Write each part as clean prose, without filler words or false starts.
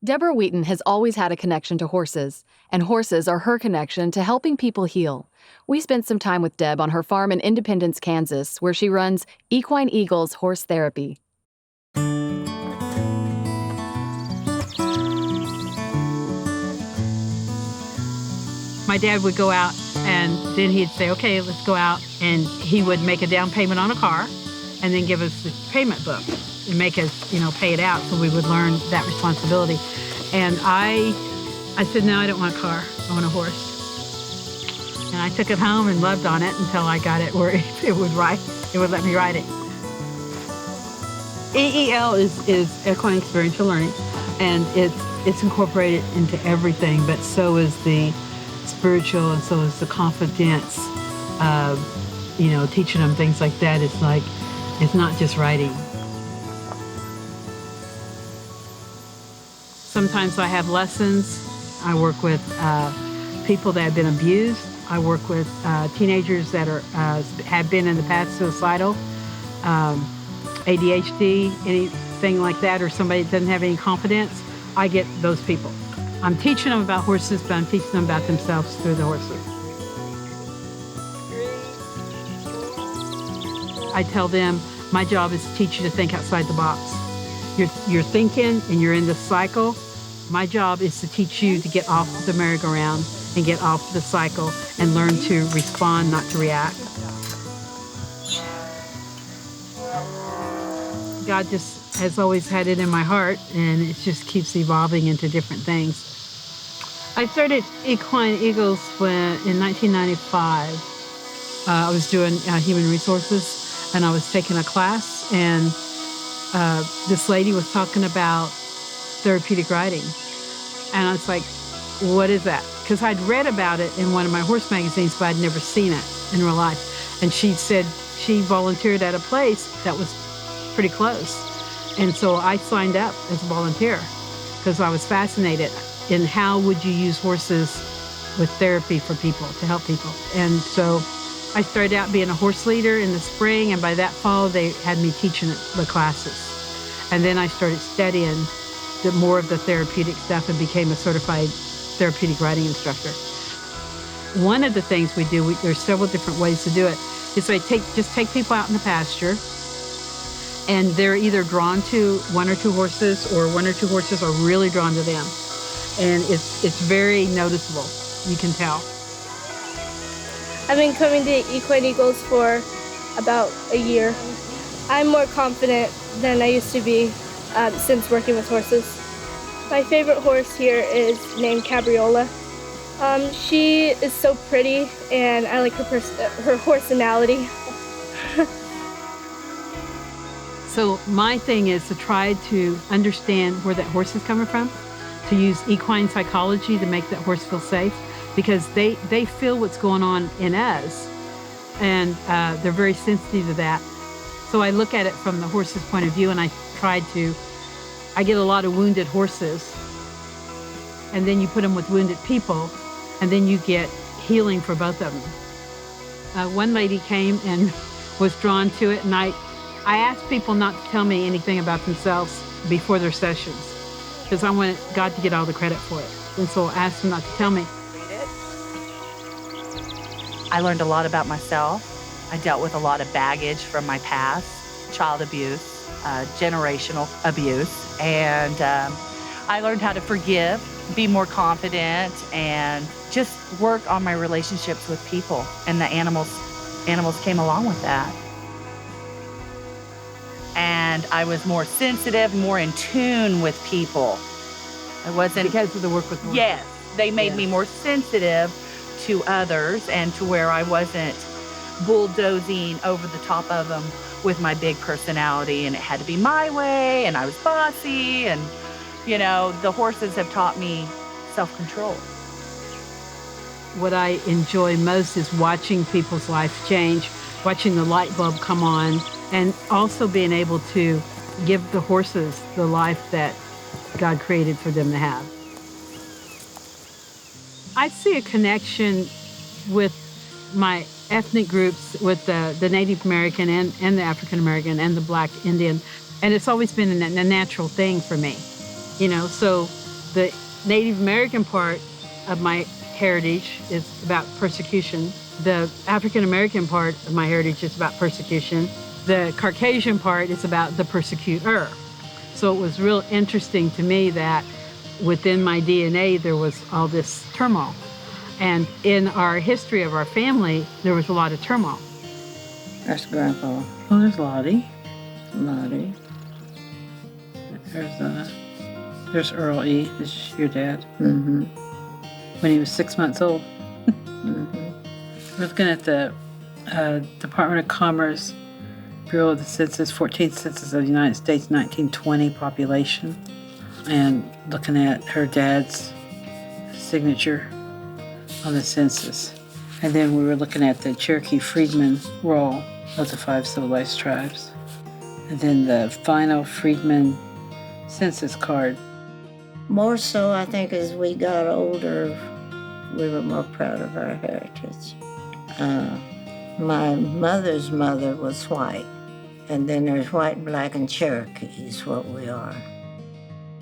Debra Wheaton has always had a connection to horses, and horses are her connection to helping people heal. We spent some time with Deb on her farm in Independence, Kansas, where she runs Equine Eagles Horse Therapy. My dad would go out and then he'd say, okay, let's go out. And he would make a down payment on a car and then give us the payment book and make us, pay it out. So we would learn that responsibility. And I said, no, I don't want a car. I want a horse. And I took it home and loved on it until I got it where it would let me ride it. EEL is Equine Experiential Learning, and it's incorporated into everything, but so is the spiritual, and so is the confidence of, teaching them things like that. It's not just writing. Sometimes I have lessons. I work with people that have been abused. I work with teenagers that have been in the past suicidal, ADHD, anything like that, or somebody that doesn't have any confidence. I get those people. I'm teaching them about horses, but I'm teaching them about themselves through the horses. I tell them my job is to teach you to think outside the box. You're thinking and you're in this cycle. My job is to teach you to get off the merry-go-round and get off the cycle and learn to respond, not to react. God just has always had it in my heart, and it just keeps evolving into different things. I started Equine Eagles in 1995. I was doing human resources, and I was taking a class, and this lady was talking about therapeutic riding. And I was like, what is that? Because I'd read about it in one of my horse magazines, but I'd never seen it in real life. And she said she volunteered at a place that was pretty close. And so I signed up as a volunteer because I was fascinated in how would you use horses with therapy for people, to help people. And so I started out being a horse leader in the spring, and by that fall, they had me teaching the classes. And then I started studying more of the therapeutic stuff and became a certified therapeutic riding instructor. One of the things we do, there's several different ways to do it, is just take people out in the pasture, and they're either drawn to one or two horses, or one or two horses are really drawn to them. And it's very noticeable, you can tell. I've been coming to Equine Eagles for about a year. I'm more confident than I used to be since working with horses. My favorite horse here is named Cabriola. She is so pretty, and I like her personality. So my thing is to try to understand where that horse is coming from, to use equine psychology to make that horse feel safe, because they feel what's going on in us, and they're very sensitive to that. So I look at it from the horse's point of view, and I get a lot of wounded horses, and then you put them with wounded people, and then you get healing for both of them. One lady came and was drawn to it, and I asked people not to tell me anything about themselves before their sessions, because I wanted God to get all the credit for it. And so I asked them not to tell me. I learned a lot about myself. I dealt with a lot of baggage from my past, child abuse, generational abuse, and I learned how to forgive, be more confident, and just work on my relationships with people, and the animals came along with that. And I was more sensitive, more in tune with people. I wasn't... Because of the work with horses. Yes, they made me more sensitive to others, and to where I wasn't bulldozing over the top of them with my big personality, and it had to be my way, and I was bossy, and the horses have taught me self-control. What I enjoy most is watching people's life change, watching the light bulb come on, and also being able to give the horses the life that God created for them to have. I see a connection with my ethnic groups, with the Native American and the African American and the Black Indian, and it's always been a natural thing for me. So The Native American part of my heritage is about persecution. The African American part of my heritage is about persecution. The Caucasian part is about the persecutor. So it was real interesting to me that within my DNA there was all this turmoil. And in our history of our family, there was a lot of turmoil. That's Grandpa. Oh, there's Lottie. Lottie. There's Earl E. This is your dad. Mm-hmm. When he was 6 months old. Mm-hmm. We're looking at the Department of Commerce, Bureau of the Census, 14th Census of the United States, 1920 population, and looking at her dad's signature on the census. And then we were looking at the Cherokee Freedmen roll of the 5 civilized tribes. And then the final Freedmen census card. More so, I think, as we got older, we were more proud of our heritage. My mother's mother was white, and then there's white, black, and Cherokee is what we are.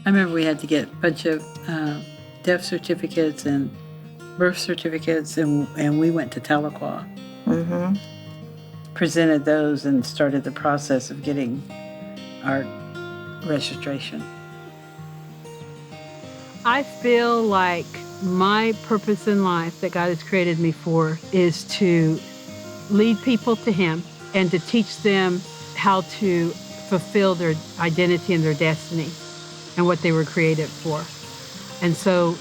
I remember we had to get a bunch of death certificates and birth certificates, and we went to Tahlequah. Mm-hmm. Presented those and started the process of getting our registration. I feel like my purpose in life that God has created me for is to lead people to Him and to teach them how to fulfill their identity and their destiny and what they were created for. And so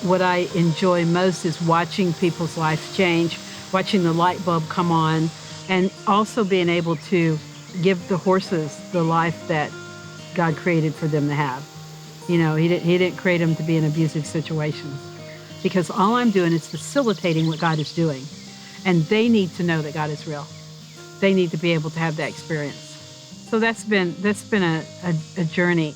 what I enjoy most is watching people's lives change, watching the light bulb come on, and also being able to give the horses the life that God created for them to have. You know, He didn't create them to be in abusive situations, because all I'm doing is facilitating what God is doing. And they need to know that God is real. They need to be able to have that experience. So that's been a journey.